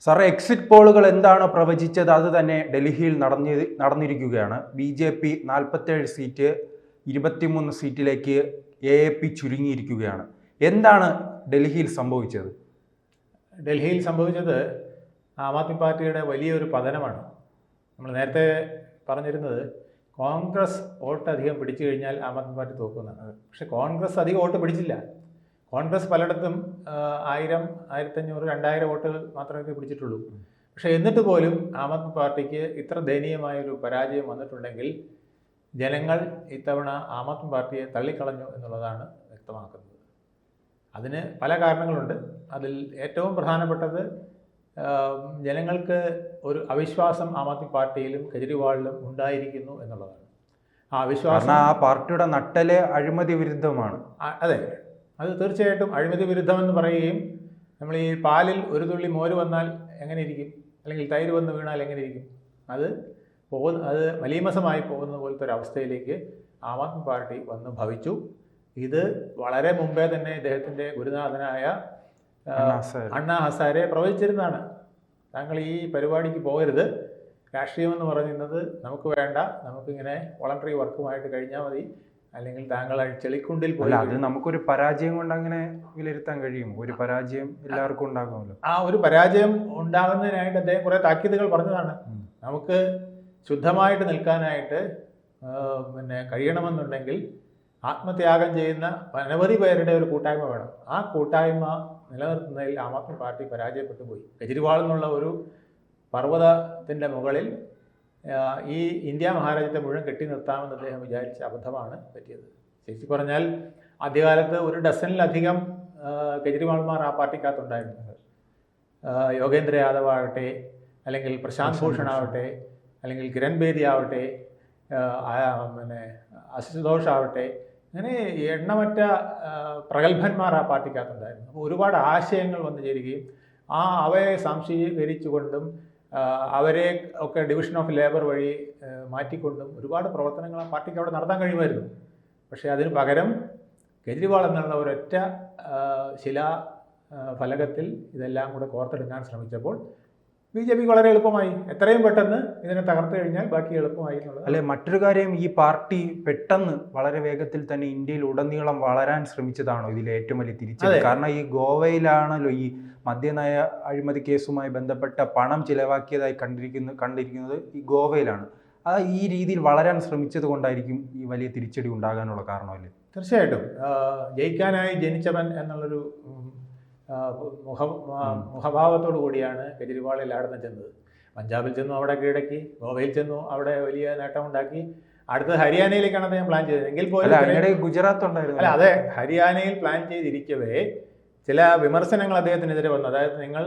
സാറേ, എക്സിറ്റ് പോളുകൾ എന്താണ് പ്രവചിച്ചത് അത് തന്നെ ഡൽഹിയിൽ നടന്നിരിക്കുകയാണ്. BJP 47 സീറ്റ് 23 സീറ്റിലേക്ക് AAP ചുരുങ്ങിയിരിക്കുകയാണ്. എന്താണ് ഡൽഹിയിൽ സംഭവിച്ചത്? ഡൽഹിയിൽ സംഭവിച്ചത് ആം ആദ്മി പാർട്ടിയുടെ വലിയൊരു പതനമാണ്. നമ്മൾ നേരത്തെ പറഞ്ഞിരുന്നത് കോൺഗ്രസ് വോട്ട് അധികം പിടിച്ചു കഴിഞ്ഞാൽ ആം ആദ്മി പാർട്ടി തോക്കുന്നതാണ്. പക്ഷേ കോൺഗ്രസ് അധികം വോട്ട് പിടിച്ചില്ല. കോൺഗ്രസ് പലയിടത്തും 1000, 1500, 2000 വോട്ടുകൾ മാത്രമേ പിടിച്ചിട്ടുള്ളൂ. പക്ഷേ എന്നിട്ട് പോലും ആം ആദ്മി പാർട്ടിക്ക് ഇത്ര ദയനീയമായൊരു പരാജയം വന്നിട്ടുണ്ടെങ്കിൽ ജനങ്ങൾ ഇത്തവണ ആം ആദ്മി പാർട്ടിയെ തള്ളിക്കളഞ്ഞു എന്നുള്ളതാണ് വ്യക്തമാക്കുന്നത്. അതിന് പല കാരണങ്ങളുണ്ട്. അതിൽ ഏറ്റവും പ്രധാനപ്പെട്ടത് ജനങ്ങൾക്ക് ഒരു അവിശ്വാസം ആം ആദ്മി പാർട്ടിയിലും കെജ്രിവാളിലും ഉണ്ടായിരിക്കുന്നു എന്നുള്ളതാണ്. ആ അവിശ്വാസം ആ പാർട്ടിയുടെ നട്ടല് അഴിമതി വിരുദ്ധമാണ്. അതെ, അത് തീർച്ചയായിട്ടും അഴിമതി വിരുദ്ധമെന്ന് പറയുകയും നമ്മൾ ഈ പാലിൽ ഒരു തുള്ളി മോര് വന്നാൽ എങ്ങനെ ഇരിക്കും, അല്ലെങ്കിൽ തൈര് വന്ന് വീണാൽ എങ്ങനെ ഇരിക്കും, അത് മലീമസമായി പോകുന്ന പോലത്തെ ഒരു അവസ്ഥയിലേക്ക് ആം ആദ്മി പാർട്ടി വന്ന് ഭവിച്ചു. ഇത് വളരെ മുമ്പേ തന്നെ ഇദ്ദേഹത്തിൻ്റെ ഗുരുനാഥനായ അണ്ണാ ഹസാരെ പ്രവചിച്ചിരുന്നതാണ്. താങ്കൾ ഈ പരിപാടിക്ക് പോകരുത്, രാഷ്ട്രീയമെന്ന് പറയുന്നത് നമുക്ക് വേണ്ട, നമുക്കിങ്ങനെ വോളണ്ടറി വർക്കുമായിട്ട് കഴിഞ്ഞാൽ മതി, അല്ലെങ്കിൽ താങ്കൾ ചെളിക്കുണ്ടിൽ പോയി. അത് നമുക്കൊരു പരാജയം കൊണ്ട് അങ്ങനെ വിലയിരുത്താൻ കഴിയും. ഒരു പരാജയം എല്ലാവർക്കും ഉണ്ടാകുമല്ലോ. ആ ഒരു പരാജയം ഉണ്ടാകുന്നതിനായിട്ട് അദ്ദേഹം കുറേ താക്കീതുകൾ പറഞ്ഞതാണ്. നമുക്ക് ശുദ്ധമായിട്ട് നിൽക്കാനായിട്ട് കഴിയണമെന്നുണ്ടെങ്കിൽ ആത്മത്യാഗം ചെയ്യുന്ന അനവധി പേരുടെ ഒരു കൂട്ടായ്മ വേണം. ആ കൂട്ടായ്മ നിലനിർത്തുന്നതിൽ ആം ആദ്മി പാർട്ടി പരാജയപ്പെട്ടു പോയി. കെജ്രിവാൾ എന്നുള്ള ഒരു പർവ്വതത്തിൻ്റെ മുകളിൽ ഈ ഇന്ത്യ മഹാരാജ്യത്തെ മുഴുവൻ കെട്ടി നിർത്താമെന്ന് അദ്ദേഹം വിചാരിച്ച അബദ്ധമാണ് പറ്റിയത്. ശരിക്കും പറഞ്ഞാൽ ആദ്യകാലത്ത് 1 ഡസനിലധികം കെജ്രിവാൾമാർ ആ പാർട്ടിക്കകത്തുണ്ടായിരുന്നു. യോഗേന്ദ്ര യാദവ് ആവട്ടെ, അല്ലെങ്കിൽ പ്രശാന്ത് ഭൂഷൺ ആവട്ടെ, അല്ലെങ്കിൽ കിരൺ ബേദി ആവട്ടെ, അശുതോഷ് ആവട്ടെ, അങ്ങനെ എണ്ണമറ്റ പ്രഗത്ഭന്മാർ ആ പാർട്ടിക്കകത്തുണ്ടായിരുന്നു. അപ്പോൾ ഒരുപാട് ആശയങ്ങൾ വന്നു ചേരുകയും അവയെ സംശീകരിച്ചുകൊണ്ടും അവരെ ഒക്കെ ഡിവിഷൻ ഓഫ് ലേബർ വഴി മാറ്റിക്കൊണ്ടും ഒരുപാട് പ്രവർത്തനങ്ങൾ ആ പാർട്ടിക്ക് അവിടെ നടത്താൻ കഴിയുമായിരുന്നു. പക്ഷേ അതിന് പകരം കെജ്രിവാൾ എന്നുള്ള ഒരൊറ്റ ഫലകത്തിൽ ഇതെല്ലാം കൂടെ കോർത്തെടുക്കാൻ ശ്രമിച്ചപ്പോൾ BJP വളരെ എളുപ്പമായി. എത്രയും പെട്ടെന്ന് ഇതിനെ തകർത്ത് കഴിഞ്ഞാൽ ബാക്കി എളുപ്പമായി എന്നുള്ളത്. അല്ലെ, മറ്റൊരു കാര്യം, ഈ പാർട്ടി പെട്ടെന്ന് വളരെ വേഗത്തിൽ തന്നെ ഇന്ത്യയിൽ ഉടനീളം വളരാൻ ശ്രമിച്ചതാണോ ഇതിൽ ഏറ്റവും വലിയ തിരിച്ചടി? കാരണം ഈ ഗോവയിലാണല്ലോ ഈ മദ്യനയ അഴിമതി കേസുമായി ബന്ധപ്പെട്ട പണം ചിലവാക്കിയതായി കണ്ടിരിക്കുന്നത് ഈ ഗോവയിലാണ്. അത് ഈ രീതിയിൽ വളരാൻ ശ്രമിച്ചത് കൊണ്ടായിരിക്കും ഈ വലിയ തിരിച്ചടി ഉണ്ടാകാനുള്ള കാരണമല്ലേ? തീർച്ചയായിട്ടും. ജയിക്കാനായി ജനിച്ചവൻ എന്നുള്ളൊരു മുഖഭാവത്തോടു കൂടിയാണ് കെജ്രിവാൾ എല്ലായിടത്തും ചെന്നത്. പഞ്ചാബിൽ ചെന്നു, അവിടെ കീഴടക്കി. ഗോവയിൽ ചെന്നു, അവിടെ വലിയ നേട്ടമുണ്ടാക്കി. അടുത്തത് ഹരിയാനയിലേക്കാണ് അദ്ദേഹം പ്ലാൻ ചെയ്തത്. എങ്കിൽ പോലും ഗുജറാത്ത് ഉണ്ടായിരുന്നു. അല്ല, അതെ, ഹരിയാനയിൽ പ്ലാൻ ചെയ്തിരിക്കവേ ചില വിമർശനങ്ങൾ അദ്ദേഹത്തിനെതിരെ വന്നു. അതായത് നിങ്ങൾ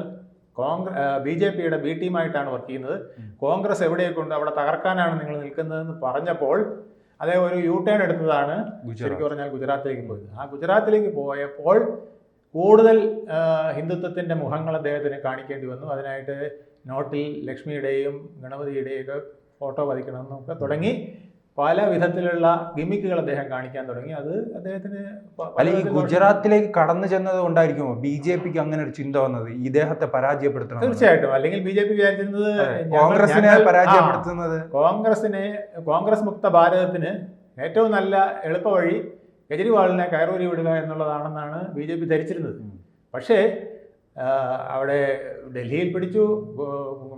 BJPയുടെ B ടീമായിട്ടാണ് വർക്ക് ചെയ്യുന്നത്, കോൺഗ്രസ് എവിടെയൊക്കെ അവിടെ തകർക്കാനാണ് നിങ്ങൾ നിൽക്കുന്നതെന്ന് പറഞ്ഞപ്പോൾ അദ്ദേഹം ഒരു U-ടേൺ എടുത്തതാണ് ശരിക്കും പറഞ്ഞാൽ ഗുജറാത്തിലേക്ക് പോയത്. ആ ഗുജറാത്തിലേക്ക് പോയപ്പോൾ കൂടുതൽ ഹിന്ദുത്വത്തിൻ്റെ മുഖങ്ങൾ അദ്ദേഹത്തിന് കാണിക്കേണ്ടി വന്നു. അതിനായിട്ട് നോട്ടിൽ ലക്ഷ്മിയുടെയും ഗണപതിയുടെയും ഒക്കെ ഫോട്ടോ പതിക്കണമെന്നൊക്കെ തുടങ്ങി പല വിധത്തിലുള്ള ഗിമിക്കുകൾ അദ്ദേഹം കാണിക്കാൻ തുടങ്ങി. അത് അദ്ദേഹത്തിന് ഈ ഗുജറാത്തിലേക്ക് കടന്നു ചെന്നത് കൊണ്ടായിരിക്കുമോ BJPക്ക് അങ്ങനെ ഒരു ചിന്ത വന്നത്, ഇദ്ദേഹത്തെ പരാജയപ്പെടുത്തണം? തീർച്ചയായിട്ടും. അല്ലെങ്കിൽ BJP വിചാരിച്ചിരുന്നത് കോൺഗ്രസിനെ പരാജയപ്പെടുത്തുന്നത്, കോൺഗ്രസ് മുക്ത ഭാരതത്തിന് ഏറ്റവും നല്ല എളുപ്പ വഴി കെജ്രിവാളിനെ കയറൂരി വിടുക എന്നുള്ളതാണെന്നാണ് BJP ധരിച്ചിരുന്നത്. പക്ഷേ അവിടെ ഡൽഹിയിൽ പിടിച്ചു,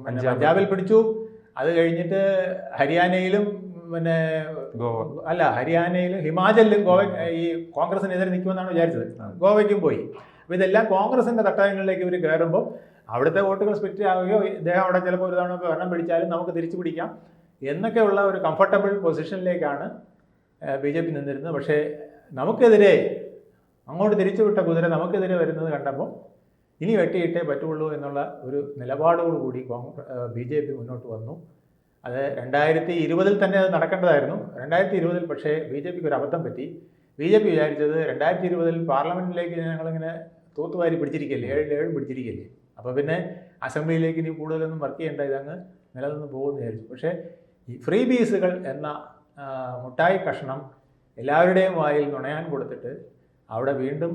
പഞ്ചാബിൽ പിടിച്ചു, അത് കഴിഞ്ഞിട്ട് ഹരിയാനയിലും ഹരിയാനയിലും ഹിമാചലിലും ഈ കോൺഗ്രസിനെതിരെ നിൽക്കുമെന്നാണ് വിചാരിച്ചത്. ഗോവയ്ക്കും പോയി. അപ്പോൾ ഇതെല്ലാം കോൺഗ്രസിൻ്റെ തട്ടകങ്ങളിലേക്ക് ഇവർ കയറുമ്പോൾ അവിടുത്തെ വോട്ടുകൾ സ്പ്ലിറ്റ് ആവുകയോ, ഇദ്ദേഹം അവിടെ ചിലപ്പോൾ ഒരു തവണ ഭരണം പിടിച്ചാലും നമുക്ക് തിരിച്ചു പിടിക്കാം എന്നൊക്കെയുള്ള ഒരു കംഫർട്ടബിൾ പൊസിഷനിലേക്കാണ് BJP നിന്നിരുന്നത്. പക്ഷേ നമുക്കെതിരെ അങ്ങോട്ട് തിരിച്ചുവിട്ട കുതിര നമുക്കെതിരെ വരുന്നത് കണ്ടപ്പോൾ ഇനി വെട്ടിയിട്ടേ പറ്റുള്ളൂ എന്നുള്ള ഒരു നിലപാടോടുകൂടി BJP മുന്നോട്ട് വന്നു. അത് 2020 തന്നെ അത് നടക്കേണ്ടതായിരുന്നു. 2020 പക്ഷേ BJPക്ക് ഒരു അബദ്ധം പറ്റി. BJP വിചാരിച്ചത് 2020 പാർലമെൻറ്റിലേക്ക് ഞങ്ങളിങ്ങനെ തൂത്തുവാരി പിടിച്ചിരിക്കല്ലേ, 7 പിടിച്ചിരിക്കല്ലേ, അപ്പോൾ പിന്നെ അസംബ്ലിയിലേക്ക് ഇനി കൂടുതലൊന്നും വർക്ക് ചെയ്യേണ്ട, ഇതങ്ങ് നിലനിന്ന് പോകുമെന്ന് വിചാരിച്ചു. പക്ഷേ ഈ ഫ്രീ ബീസുകൾ എന്ന മുട്ടായി കഷ്ണം എല്ലാവരുടെയും വായിൽ നുണയാൻ കൊടുത്തിട്ട് അവിടെ വീണ്ടും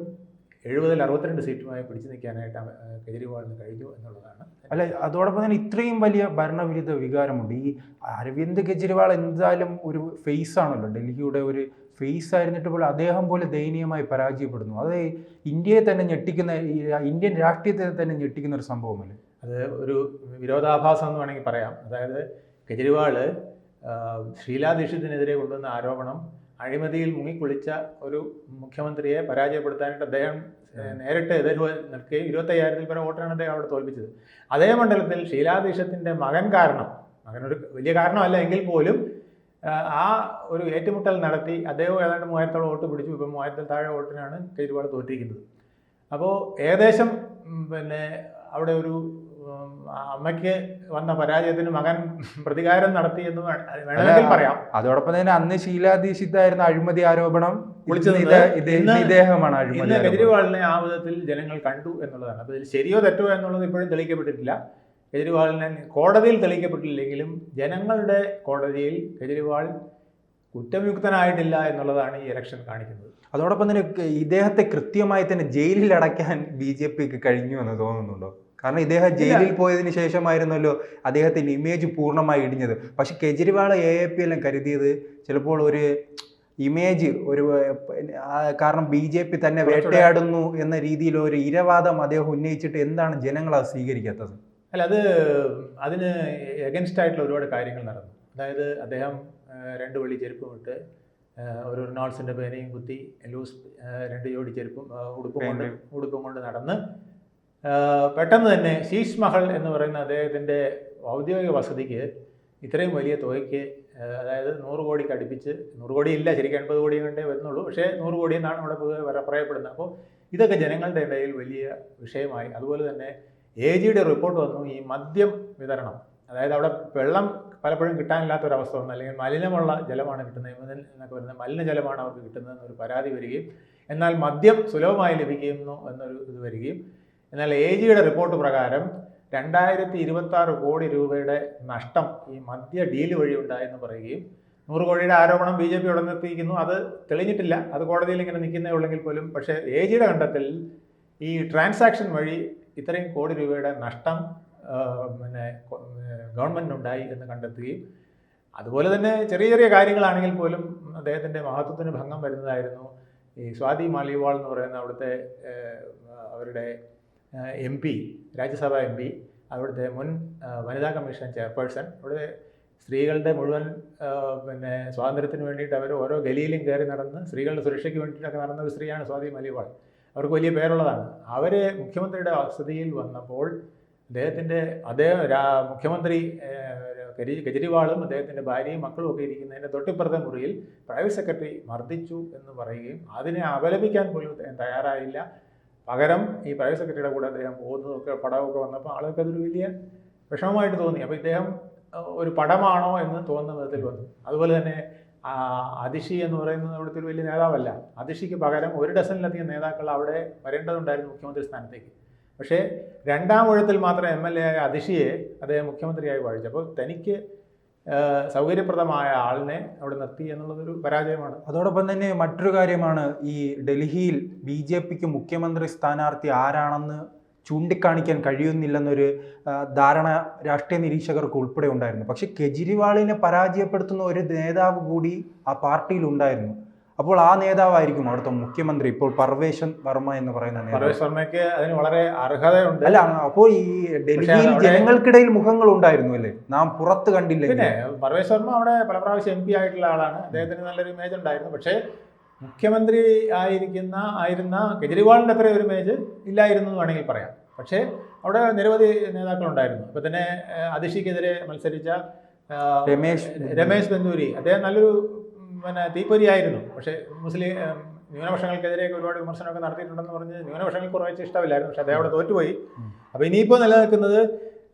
70-62 സീറ്റുമായി പിടിച്ചു നിൽക്കാനായിട്ട് കെജ്രിവാളിന് കഴിഞ്ഞു എന്നുള്ളതാണ്. അല്ല, അതോടൊപ്പം തന്നെ ഇത്രയും വലിയ ഭരണവിരുദ്ധ വികാരമുണ്ട്. ഈ അരവിന്ദ് കെജ്രിവാൾ എന്തായാലും ഒരു ഫേസ് ആണല്ലോ, ഡൽഹിയുടെ ഒരു ഫേസ് ആയിരുന്നിട്ട് പോലും അദ്ദേഹം പോലെ ദയനീയമായി പരാജയപ്പെടുന്നു. അത് ഇന്ത്യയെ തന്നെ ഞെട്ടിക്കുന്ന, ഇന്ത്യൻ രാഷ്ട്രീയത്തെ തന്നെ ഞെട്ടിക്കുന്ന ഒരു സംഭവമല്ലേ? അത് ഒരു വിരോധാഭാസം എന്ന് വേണമെങ്കിൽ പറയാം. അതായത് കെജ്രിവാൾ ഷീലാ ദീക്ഷിതിനെതിരെ കൊണ്ടുവന്ന ആരോപണം അഴിമതിയിൽ മുങ്ങിക്കുളിച്ച ഒരു മുഖ്യമന്ത്രിയെ പരാജയപ്പെടുത്താനായിട്ട് അദ്ദേഹം നേരിട്ട് എതിർ നിൽക്കുകയും 25,000-ൽ പരം വോട്ടാണ് അദ്ദേഹം അവിടെ തോൽപ്പിച്ചത്. അതേ മണ്ഡലത്തിൽ ഷീലാ ദീക്ഷിതിൻ്റെ മകനൊരു വലിയ കാരണമല്ല എങ്കിൽ പോലും ആ ഒരു ഏറ്റുമുട്ടൽ നടത്തി അദ്ദേഹം ഏതാണ്ട് 3000-ഓളം വോട്ട് പിടിച്ചു. ഇപ്പം 3000-ൽ താഴെ വോട്ടിനാണ് കെജ്രിവാൾ തോറ്റിരിക്കുന്നത്. അപ്പോൾ ഏകദേശം അവിടെ ഒരു അമ്മയ്ക്ക് വന്ന പരാജയത്തിന് മകൻ പ്രതികാരം നടത്തി എന്ന് വേണമെങ്കിൽ പറയാം. അതോടൊപ്പം തന്നെ അന്ന് ഷീലാ ദീക്ഷിതായിരുന്ന അഴിമതി ആരോപണം ഇദ്ദേഹമാണ്. ഇന്ന് കെജ്രിവാളിനെ ആ വിധത്തിൽ ജനങ്ങൾ കണ്ടു എന്നുള്ളതാണ്. അപ്പോൾ ഇതിൽ ശരിയോ തെറ്റോ എന്നുള്ളത് ഇപ്പോഴും തെളിയിക്കപ്പെട്ടിട്ടില്ല. കെജ്രിവാളിനെ കോടതിയിൽ തെളിയിക്കപ്പെട്ടില്ലെങ്കിലും ജനങ്ങളുടെ കോടതിയിൽ കെജ്രിവാൾ കുറ്റവിമുക്തനായിട്ടില്ല എന്നുള്ളതാണ് ഈ ഇലക്ഷൻ കാണിക്കുന്നത്. അതോടൊപ്പം തന്നെ ഇദ്ദേഹത്തെ കൃത്യമായി തന്നെ ജയിലിൽ അടയ്ക്കാൻ BJPക്ക് കഴിഞ്ഞു എന്ന് തോന്നുന്നുണ്ടോ? കാരണം ഇദ്ദേഹം ജയിലിൽ പോയതിനു ശേഷമായിരുന്നല്ലോ അദ്ദേഹത്തിൻ്റെ ഇമേജ് പൂർണ്ണമായി ഇടിഞ്ഞത്. പക്ഷെ കെജ്രിവാൾ AAP എല്ലാം കരുതിയത് ചിലപ്പോൾ ഒരു ഇമേജ് കാരണം BJP തന്നെ വേട്ടയാടുന്നു എന്ന രീതിയിൽ ഒരു ഇരവാദം അദ്ദേഹം ഉന്നയിച്ചിട്ട് എന്താണ് ജനങ്ങൾ അത് സ്വീകരിക്കാത്തത്? അല്ല, അതിന് എഗൻസ്റ്റ് ആയിട്ടുള്ള ഒരുപാട് കാര്യങ്ങൾ നടന്നു. അതായത് അദ്ദേഹം 2 വെള്ളി ചെരുപ്പുമിട്ട് ഒരു റിനോൾസിൻ്റെ പേനയും കുത്തി ലൂസ് 2 ജോഡി ചെരുപ്പും ഉടുപ്പും കൊണ്ട് നടന്ന് പെട്ടെന്ന് തന്നെ ശീഷ് മഹൽ എന്ന് പറയുന്ന അദ്ദേഹത്തിൻ്റെ ഔദ്യോഗിക വസതിക്ക് ഇത്രയും വലിയ തുകയ്ക്ക്, അതായത് 100 കോടിക്ക് അടുപ്പിച്ച്, 100 കോടി ഇല്ല, ശരിക്കും 80 കോടി കണ്ടേ വരുന്നുള്ളൂ, പക്ഷേ 100 കോടി എന്നാണ് ഇവിടെ പറയപ്പെടുന്നത്. അപ്പോൾ ഇതൊക്കെ ജനങ്ങളുടെ ഇടയിൽ വലിയ വിഷയമായി. അതുപോലെ തന്നെ AGയുടെ റിപ്പോർട്ട് വന്നു, ഈ മദ്യം വിതരണം, അതായത് അവിടെ വെള്ളം പലപ്പോഴും കിട്ടാനില്ലാത്തൊരവസ്ഥ വന്നു, അല്ലെങ്കിൽ മലിനമുള്ള ജലമാണ് കിട്ടുന്നത് എന്നൊക്കെ വരുന്നത്, മലിനജലമാണ് അവർക്ക് കിട്ടുന്നതെന്നൊരു പരാതി വരികയും എന്നാൽ മദ്യം സുലഭമായി ലഭിക്കുന്നു എന്നൊരു ഇത് വരികയും, എന്നാൽ AGയുടെ റിപ്പോർട്ട് പ്രകാരം 2026 കോടി രൂപയുടെ നഷ്ടം ഈ മദ്യ ഡീല് വഴി ഉണ്ടായെന്ന് പറയുകയും 100 കോടിയുടെ ആരോപണം BJP ഉടനെത്തിയിരിക്കുന്നു. അത് തെളിഞ്ഞിട്ടില്ല, അത് കോടതിയിൽ ഇങ്ങനെ നിൽക്കുന്നേ ഉള്ളെങ്കിൽ പോലും. പക്ഷേ AGയുടെ കണ്ടെത്തൽ ഈ ട്രാൻസാക്ഷൻ വഴി ഇത്രയും കോടി രൂപയുടെ നഷ്ടം ഗവൺമെൻറ്റിനുണ്ടായി എന്ന് കണ്ടെത്തുകയും, അതുപോലെ തന്നെ ചെറിയ ചെറിയ കാര്യങ്ങളാണെങ്കിൽ പോലും അദ്ദേഹത്തിൻ്റെ മഹത്വത്തിന് ഭംഗം വരുന്നതായിരുന്നു. ഈ സ്വാതി മാലിവാൾ എന്ന് പറയുന്ന അവിടുത്തെ അവരുടെ MP, രാജ്യസഭാ MP, അവിടുത്തെ മുൻ വനിതാ കമ്മീഷൻ ചെയർപേഴ്സൺ, അവിടെ സ്ത്രീകളുടെ മുഴുവൻ സ്വാതന്ത്ര്യത്തിന് വേണ്ടിയിട്ട് അവർ ഓരോ ഗലിയിലും കയറി നടന്ന് സ്ത്രീകളുടെ സുരക്ഷയ്ക്ക് വേണ്ടിയിട്ടൊക്കെ നടന്ന ഒരു സ്ത്രീയാണ് സ്വാതി മാലിവാൾ. അവർക്ക് വലിയ പേരുള്ളതാണ്. അവർ മുഖ്യമന്ത്രിയുടെ വസതിയിൽ വന്നപ്പോൾ മുഖ്യമന്ത്രി കെജ്രിവാളും അദ്ദേഹത്തിൻ്റെ ഭാര്യയും മക്കളും ഒക്കെ ഇരിക്കുന്നതിൻ്റെ തൊട്ടിപ്പുറത്തെ മുറിയിൽ പ്രൈവറ്റ് സെക്രട്ടറി മർദ്ദിച്ചു എന്ന് പറയുകയും അതിനെ അപലപിക്കാൻ പോലും തയ്യാറായില്ല. പകരം ഈ പ്രൈവറ്റ് സെക്രട്ടറിയുടെ കൂടെ അദ്ദേഹം പോകുന്നതൊക്കെ പടമൊക്കെ വന്നപ്പോൾ ആളുകൾക്ക് അതൊരു വലിയ വിഷമമായിട്ട് തോന്നി. അപ്പോൾ ഇദ്ദേഹം ഒരു പടമാണോ എന്ന് തോന്നുന്ന വിധത്തിൽ വന്നു. അതുപോലെ തന്നെ അതിഷി എന്ന് പറയുന്നത് അവിടുത്തെ ഒരു വലിയ നേതാവല്ല. അതിഷിക്ക് പകരം 1 ഡസനിലധികം നേതാക്കൾ അവിടെ വരേണ്ടതുണ്ടായിരുന്നു മുഖ്യമന്ത്രി സ്ഥാനത്തേക്ക്. പക്ഷേ 2ാം ഊഴത്തിൽ മാത്രം MLA ആയ അതിഷിയെ അദ്ദേഹം മുഖ്യമന്ത്രിയായി വാഴിച്ചു. അപ്പോൾ തനിക്ക് സൗകര്യപ്രദമായ ആളിനെ അവിടെ നിർത്തി എന്നുള്ളതൊരു പരാജയമാണ്. അതോടൊപ്പം തന്നെ മറ്റൊരു കാര്യമാണ്, ഈ ഡൽഹിയിൽ BJPക്ക് മുഖ്യമന്ത്രി സ്ഥാനാർത്ഥി ആരാണെന്ന് ചൂണ്ടിക്കാണിക്കാൻ കഴിയുന്നില്ലെന്നൊരു ധാരണ രാഷ്ട്രീയ നിരീക്ഷകർക്ക് ഉൾപ്പെടെ ഉണ്ടായിരുന്നു. പക്ഷെ കെജ്രിവാളിനെ പരാജയപ്പെടുത്തുന്ന ഒരു നേതാവ് കൂടി ആ പാർട്ടിയിൽ ഉണ്ടായിരുന്നു. അപ്പോൾ ആ നേതാവായിരിക്കും അവിടുത്തെ മുഖ്യമന്ത്രി ഇപ്പോൾ പർവേശൻ വർമ്മ എന്ന് പറയുന്ന നേതാവ്. പർവേശ് വർമ്മയ്ക്ക് അതിന് വളരെ അർഹതയുണ്ട്. അല്ല, അപ്പോൾ ഈ ഡൽഹിയിൽ ജനങ്ങൾക്കിടയിൽ മുഖങ്ങൾ ഉണ്ടായിരുന്നു അല്ലേ, നാം പുറത്ത് കണ്ടില്ല. പിന്നെ പർവേശ് വർമ്മ അവിടെ പല പ്രാവശ്യം MP ആയിട്ടുള്ള ആളാണ്, അദ്ദേഹത്തിന് നല്ലൊരു ഇമേജ് ഉണ്ടായിരുന്നു. പക്ഷേ മുഖ്യമന്ത്രി ആയിരുന്ന കെജ്രിവാളിൻ്റെ അത്ര ഒരു ഇമേജ് ഇല്ലായിരുന്നു എന്ന് വേണമെങ്കിൽ പറയാം. പക്ഷേ അവിടെ നിരവധി നേതാക്കളുണ്ടായിരുന്നു. ഇപ്പോൾ തന്നെ അതിഷിക്കെതിരെ മത്സരിച്ച രമേശ് ബന്ധൂരി, അദ്ദേഹം നല്ലൊരു തീപ്പൊരിയായിരുന്നു. പക്ഷേ മുസ്ലിം ന്യൂനപക്ഷങ്ങൾക്കെതിരെയൊക്കെ ഒരുപാട് വിമർശനമൊക്കെ നടത്തിയിട്ടുണ്ടെന്ന് പറഞ്ഞ് ന്യൂനപക്ഷങ്ങൾക്ക് കുറച്ച് ഇഷ്ടമില്ലായിരുന്നു. പക്ഷേ അദ്ദേഹം അവിടെ തോറ്റുപോയി. അപ്പോൾ ഇനിയിപ്പോൾ നിലനിൽക്കുന്നത്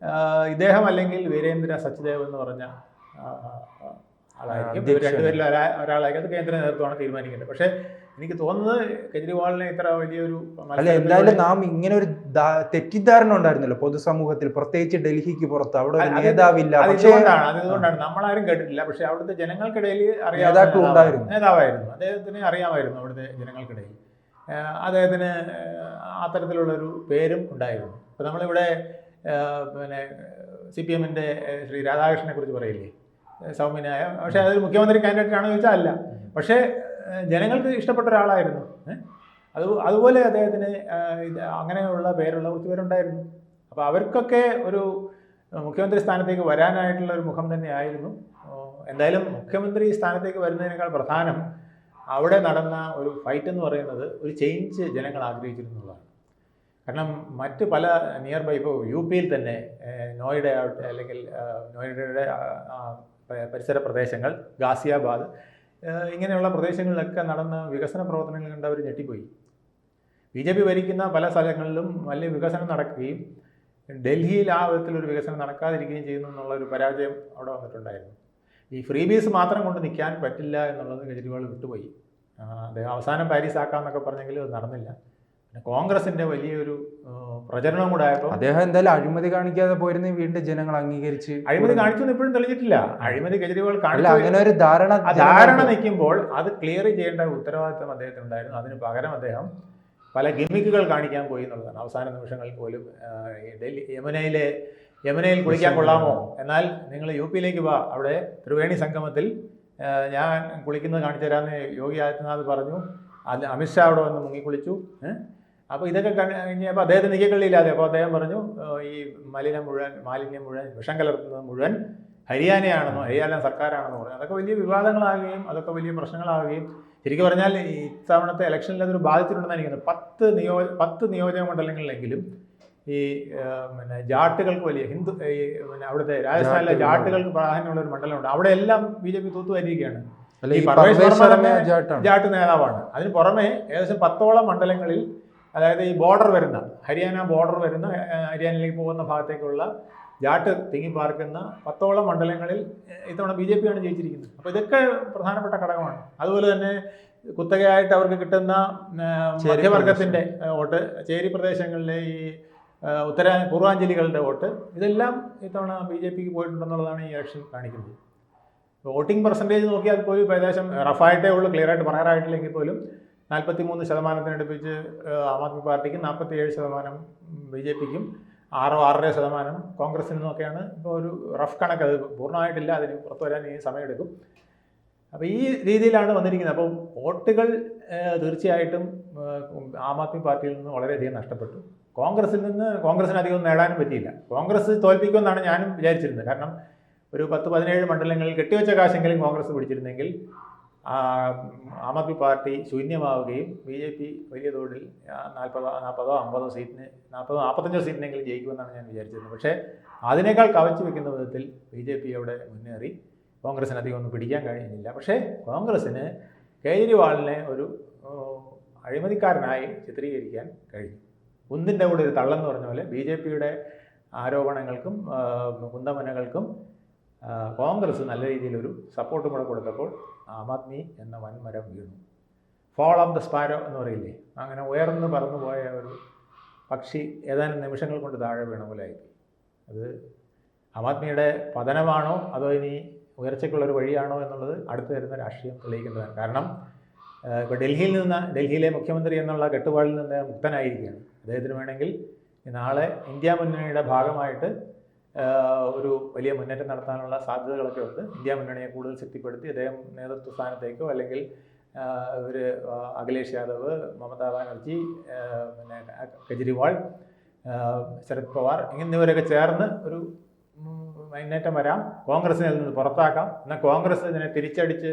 ഇദ്ദേഹം അല്ലെങ്കിൽ വീരേന്ദ്ര സച്ദേവ് എന്ന് പറഞ്ഞ ആളായിരിക്കും. 2 പേരിൽ ഒരാളായിരിക്കും. അത് കേന്ദ്ര നേതൃത്വമാണ് തീരുമാനിക്കേണ്ടത്. പക്ഷേ എനിക്ക് തോന്നുന്നത് കെജ്രിവാളിനെ ഇത്ര വലിയൊരു എന്തായാലും നാം ഇങ്ങനെ ഒരു തെറ്റിദ്ധാരണ ഉണ്ടായിരുന്നല്ലോ പൊതുസമൂഹത്തിൽ, പ്രത്യേകിച്ച് ഡൽഹിക്ക് പുറത്ത് അവിടെ ഒരു നേതാവില്ല. അതുകൊണ്ടാണ് നമ്മളാരും കേട്ടിട്ടില്ല. പക്ഷെ അവിടുത്തെ ജനങ്ങൾക്കിടയിൽ നേതാവായിരുന്നു. അദ്ദേഹത്തിന് അറിയാമായിരുന്നു അവിടുത്തെ ജനങ്ങൾക്കിടയിൽ. അദ്ദേഹത്തിന് അത്തരത്തിലുള്ളൊരു പേരും ഉണ്ടായിരുന്നു. ഇപ്പോൾ നമ്മളിവിടെ പിന്നെ CPM-ൻ്റെ ശ്രീ രാധാകൃഷ്ണനെ കുറിച്ച് പറയില്ലേ, സൗമ്യനായ, പക്ഷേ അതൊരു മുഖ്യമന്ത്രി കാൻഡിഡേറ്റ് ആണെന്ന് ചോദിച്ചാൽ അല്ല, പക്ഷേ ജനങ്ങൾക്ക് ഇഷ്ടപ്പെട്ട ഒരാളായിരുന്നു. അതുപോലെ അദ്ദേഹത്തിന് അങ്ങനെയുള്ള പേരുള്ള കുറച്ച് പേരുണ്ടായിരുന്നു. അപ്പോൾ അവർക്കൊക്കെ ഒരു മുഖ്യമന്ത്രി സ്ഥാനത്തേക്ക് വരാനായിട്ടുള്ള ഒരു മുഖം തന്നെയായിരുന്നു. എന്തായാലും മുഖ്യമന്ത്രി സ്ഥാനത്തേക്ക് വരുന്നതിനേക്കാൾ പ്രധാനം അവിടെ നടന്ന ഒരു ഫൈറ്റ് എന്ന് പറയുന്നത് ഒരു ചേഞ്ച് ജനങ്ങൾ ആഗ്രഹിച്ചിരുന്നതാണ്. കാരണം മറ്റ് പല നിയർ ബൈ, ഇപ്പോൾ UP-യിൽ തന്നെ നോയിഡ അല്ലെങ്കിൽ നോയിഡയുടെ പരിസര പ്രദേശങ്ങൾ, ഗാസിയാബാദ്, ഇങ്ങനെയുള്ള പ്രദേശങ്ങളിലൊക്കെ നടന്ന വികസന പ്രവർത്തനങ്ങൾ കണ്ട് അവർ ഞെട്ടിപ്പോയി. BJP ഭരിക്കുന്ന പല സ്ഥലങ്ങളിലും വലിയ വികസനം നടക്കുകയും ഡൽഹിയിൽ ആ വിധത്തിലൊരു വികസനം നടക്കാതിരിക്കുകയും ചെയ്യുന്നു എന്നുള്ളൊരു പരാജയം അവിടെ വന്നിട്ടുണ്ടായിരുന്നു. ഈ ഫ്രീബീസ് മാത്രം കൊണ്ട് നിൽക്കാൻ പറ്റില്ല എന്നുള്ളത് കെജ്രിവാൾ വിട്ടുപോയി. അദ്ദേഹം അവസാനം പാരീസ് ആക്കാമെന്നൊക്കെ പറഞ്ഞെങ്കിലും അത് നടന്നില്ല. പിന്നെ കോൺഗ്രസിൻ്റെ വലിയൊരു പ്രചരണം കൂടെ ആയപ്പോൾ അദ്ദേഹം എന്തായാലും അഴിമതി കാണിക്കാതെ പോയിരുന്ന വീണ്ടും ജനങ്ങൾ അംഗീകരിച്ച്. അഴിമതി കാണിച്ചൊന്നും ഇപ്പോഴും തെളിഞ്ഞിട്ടില്ല. അഴിമതി കെജ്രിവാൾ അങ്ങനെ ഒരു ധാരണ നിൽക്കുമ്പോൾ അത് ക്ലിയർ ചെയ്യേണ്ട ഉത്തരവാദിത്വം അദ്ദേഹത്തിനുണ്ടായിരുന്നു. അതിന് പകരം അദ്ദേഹം പല ഗിമിക്കുകൾ കാണിക്കാൻ പോയി എന്നുള്ളതാണ്. അവസാന നിമിഷങ്ങളിൽ പോലും ഡൽഹി യമുനയിൽ കുളിക്കാൻ കൊള്ളാമോ, എന്നാൽ നിങ്ങൾ UP-യിലേക്ക് വാ, അവിടെ ത്രിവേണി സംഗമത്തിൽ ഞാൻ കുളിക്കുന്നത് കാണിച്ചു തരാമെന്ന് യോഗി ആദിത്യനാഥ് പറഞ്ഞു. അത് അമിത്ഷാ അവിടെ വന്ന് മുങ്ങിക്കുളിച്ചു. അപ്പോൾ ഇതൊക്കെ കഴിഞ്ഞപ്പോൾ അദ്ദേഹത്തിന് നിൽക്കക്കള്ളിയില്ലാതെ, അപ്പോൾ അദ്ദേഹം പറഞ്ഞു ഈ മാലിന്യം മുഴുവൻ വിഷം കലർത്തുന്നത് മുഴുവൻ ഹരിയാനയാണെന്നോ, ഹരിയാന സർക്കാരാണെന്നോ പറഞ്ഞു. അതൊക്കെ വലിയ വിവാദങ്ങളാകുകയും അതൊക്കെ വലിയ പ്രശ്നങ്ങളാകുകയും, ശരിക്കും പറഞ്ഞാൽ ഈ ഇത്തവണത്തെ ഇലക്ഷനിൽ അതൊരു ബാധിച്ചിട്ടുണ്ടെന്ന് എനിക്കുന്നത്. 10 നിയോജക മണ്ഡലങ്ങളിലെങ്കിലും ഈ പിന്നെ ജാട്ടുകൾക്ക് വലിയ പിന്നെ അവിടുത്തെ രാജസ്ഥാനിലെ ജാട്ടുകൾക്ക് പ്രാധാന്യമുള്ള ഒരു മണ്ഡലമുണ്ട്. അവിടെ എല്ലാം BJP തൂത്തുവരികയാണ്. ഈ ജാട്ട് നേതാവാണ്. അതിന് പുറമെ ഏകദേശം 10ഓളം മണ്ഡലങ്ങളിൽ, അതായത് ഈ ബോർഡർ വരുന്ന ഹരിയാന ബോർഡർ വരുന്ന ഹരിയാനയിലേക്ക് പോകുന്ന ഭാഗത്തേക്കുള്ള ജാട്ട് തിങ്ങിപ്പാർക്കുന്ന 10ഓളം മണ്ഡലങ്ങളിൽ ഇത്തവണ BJP-യാണ് ജയിച്ചിരിക്കുന്നത്. അപ്പോൾ ഇതൊക്കെ പ്രധാനപ്പെട്ട ഘടകമാണ്. അതുപോലെ തന്നെ കുത്തകയായിട്ട് അവർക്ക് കിട്ടുന്ന മധ്യവർഗത്തിൻ്റെ വോട്ട്, ചേരി പ്രദേശങ്ങളിലെ ഈ പൂർവാഞ്ജലികളുടെ വോട്ട്, ഇതെല്ലാം ഇത്തവണ BJP-ക്ക് പോയിട്ടുണ്ടെന്നുള്ളതാണ് ഈ ഇലക്ഷൻ കാണിക്കുന്നത്. വോട്ടിംഗ് പെർസെൻറ്റേജ് നോക്കിയാൽ പോലും ഇപ്പോൾ ഏകദേശം റഫായിട്ടേ ഉള്ളൂ, ക്ലിയറായിട്ട് പറയാറായിട്ടില്ലെങ്കിൽ പോലും 43% ആം ആദ്മി പാർട്ടിക്കും 47% BJP-ക്കും 6-6.5% കോൺഗ്രസിനൊക്കെയാണ് ഇപ്പോൾ ഒരു റഫ് കണക്ക്. അത് പൂർണ്ണമായിട്ടില്ല, അതിന് പുറത്തു വരാൻ ഈ സമയമെടുക്കും. അപ്പോൾ ഈ രീതിയിലാണ് വന്നിരിക്കുന്നത്. അപ്പോൾ വോട്ടുകൾ തീർച്ചയായിട്ടും ആം ആദ്മി പാർട്ടിയിൽ നിന്ന് വളരെയധികം നഷ്ടപ്പെട്ടു. കോൺഗ്രസിന് അധികം നേടാനും പറ്റിയില്ല. കോൺഗ്രസ് തോൽപ്പിക്കുമെന്നാണ് ഞാനും വിചാരിച്ചിരുന്നത്. കാരണം ഒരു 10-17 മണ്ഡലങ്ങളിൽ കെട്ടിവെച്ച കാശെങ്കിലും കോൺഗ്രസ് പിടിച്ചിരുന്നെങ്കിൽ ആം ആദ്മി പാർട്ടി ശൂന്യമാവുകയും BJP വലിയ തോതിൽ 40-50 സീറ്റിന് 40-45 സീറ്റിനെങ്കിലും ജയിക്കുമെന്നാണ് ഞാൻ വിചാരിച്ചിരുന്നത്. പക്ഷേ അതിനേക്കാൾ കവച്ചു വെക്കുന്ന വിധത്തിൽ BJP അവിടെ മുന്നേറി. കോൺഗ്രസിന് അധികം ഒന്നും പിടിക്കാൻ കഴിഞ്ഞില്ല. പക്ഷേ കോൺഗ്രസ്സിന് കേജ്രിവാളിനെ ഒരു അഴിമതിക്കാരനായി ചിത്രീകരിക്കാൻ കഴിഞ്ഞു. ഒന്നിൻ്റെ കൂടെ ഒരു തള്ളെന്ന് പറഞ്ഞ പോലെ BJP-യുടെ ആരോപണങ്ങൾക്കും കുന്തമനകൾക്കും കോൺഗ്രസ് നല്ല രീതിയിലൊരു സപ്പോർട്ടും കൂടെ കൊടുത്തപ്പോൾ ആം ആദ്മി എന്ന വൻമരം വീണു. ഫോൾ ഓഫ് ദ സ്പാരോ എന്ന് പറയില്ലേ, അങ്ങനെ ഉയർന്ന് പറന്നു പോയ ഒരു പക്ഷി ഏതാനും നിമിഷങ്ങൾ കൊണ്ട് താഴെ വീണ പോലെ ആയി. അത് ആം ആദ്മിയുടെ പതനമാണോ അതോ ഇനി ഉയർച്ചയ്ക്കുള്ളൊരു വഴിയാണോ എന്നുള്ളത് അടുത്ത് വരുന്ന രാഷ്ട്രീയം തെളിയിക്കുന്നതാണ്. കാരണം ഇപ്പോൾ ഡൽഹിയിലെ മുഖ്യമന്ത്രി എന്നുള്ള കെട്ടുപാടിൽ നിന്ന് മുക്തനായിരിക്കുകയാണ്. അദ്ദേഹത്തിന് വേണമെങ്കിൽ നാളെ ഇന്ത്യ മുന്നണിയുടെ ഭാഗമായിട്ട് ഒരു വലിയ മുന്നേറ്റം നടത്താനുള്ള സാധ്യതകളൊക്കെ ഉണ്ട്. ഇന്ത്യ മുന്നണിയെ കൂടുതൽ ശക്തിപ്പെടുത്തി അദ്ദേഹം നേതൃത്വ സ്ഥാനത്തേക്കോ, അല്ലെങ്കിൽ അഖിലേഷ് യാദവ്, മമതാ ബാനർജി, പിന്നെ കെജ്രിവാൾ, ശരത് പവാർ എന്നിവരൊക്കെ ചേർന്ന് ഒരു മുന്നേറ്റം വരാം. കോൺഗ്രസിനെ അതിൽ നിന്ന് പുറത്താക്കാം. എന്നാൽ കോൺഗ്രസ് ഇതിനെ തിരിച്ചടിച്ച്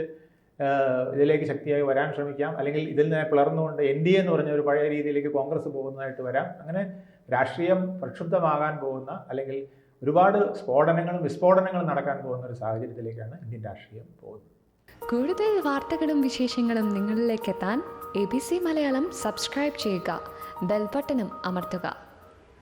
ഇതിലേക്ക് ശക്തിയായി വരാൻ ശ്രമിക്കാം. അല്ലെങ്കിൽ ഇതിൽ നിന്ന് പിളർന്നുകൊണ്ട് NDA എന്ന് പറഞ്ഞ ഒരു പഴയ രീതിയിലേക്ക് കോൺഗ്രസ് പോകുന്നതായിട്ട് വരാം. അങ്ങനെ രാഷ്ട്രീയം പ്രക്ഷുബ്ധമാകാൻ പോകുന്ന, അല്ലെങ്കിൽ ഒരുപാട് സ്ഫോടനങ്ങളും വിസ്ഫോടനങ്ങളും നടക്കാൻ പോകുന്ന ഒരു സാഹചര്യത്തിലേക്കാണ് ഇന്ത്യൻ രാഷ്ട്രീയം പോകുന്നത്. കൂടുതൽ വാർത്തകളും വിശേഷങ്ങളും നിങ്ങളിലേക്ക് എത്താൻ ABC മലയാളം സബ്സ്ക്രൈബ് ചെയ്യുക, ബെൽ ബട്ടണും അമർത്തുക.